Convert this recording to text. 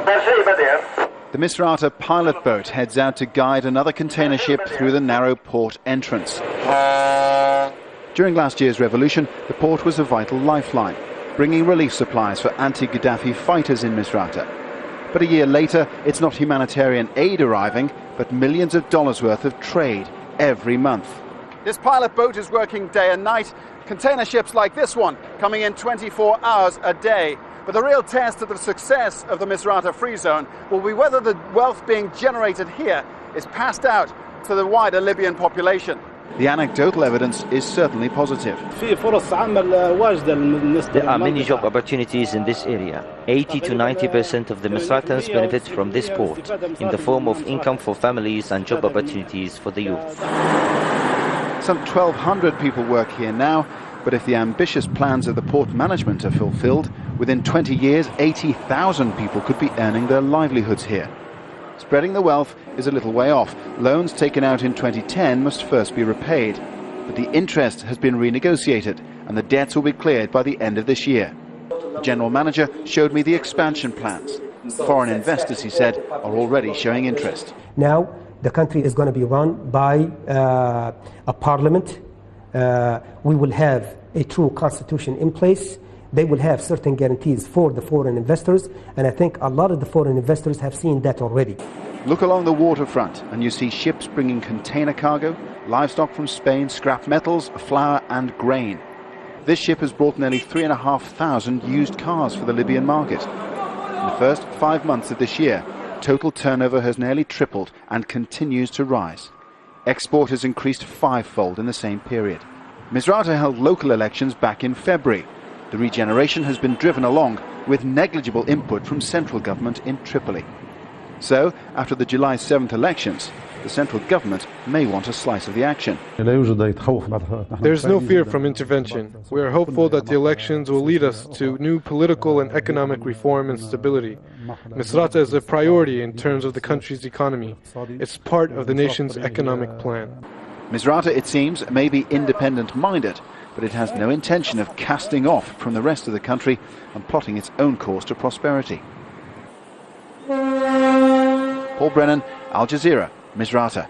The Misrata pilot boat heads out to guide another container ship through the narrow port entrance. During last year's revolution, the port was a vital lifeline, bringing relief supplies for anti-Gaddafi fighters in Misrata. But a year later, it's not humanitarian aid arriving, but millions of dollars worth of trade every month. This pilot boat is working day and night. Container ships like this one coming in 24 hours a day. But the real test of the success of the Misrata Free Zone will be whether the wealth being generated here is passed out to the wider Libyan population. The anecdotal evidence is certainly positive. There are many job opportunities in this area. 80 to 90% of the Misratans benefit from this port, in the form of income for families and job opportunities for the youth. Some 1,200 people work here now, but if the ambitious plans of the port management are fulfilled, within 20 years, 80,000 people could be earning their livelihoods here. Spreading the wealth is a little way off. Loans taken out in 2010 must first be repaid. But the interest has been renegotiated, and the debts will be cleared by the end of this year. The general manager showed me the expansion plans. Foreign investors, he said, are already showing interest. Now, the country is going to be run by a parliament. We will have a true constitution in place. They will have certain guarantees for the foreign investors, and I think a lot of the foreign investors have seen that already. Look along the waterfront and you see ships bringing container cargo, livestock from Spain, scrap metals, flour and grain. This ship has brought nearly 3,500 used cars for the Libyan market. In the first 5 months of this year, total turnover has nearly tripled and continues to rise. Export has increased fivefold in the same period. Misrata held local elections back in February. The regeneration has been driven along with negligible input from central government in Tripoli. So, after the July 7th elections, the central government may want a slice of the action. There's no fear from intervention. We are hopeful that the elections will lead us to new political and economic reform and stability. Misrata is a priority in terms of the country's economy. It's part of the nation's economic plan. Misrata, it seems, may be independent-minded, but it has no intention of casting off from the rest of the country and plotting its own course to prosperity. Paul Brennan, Al Jazeera, Misrata.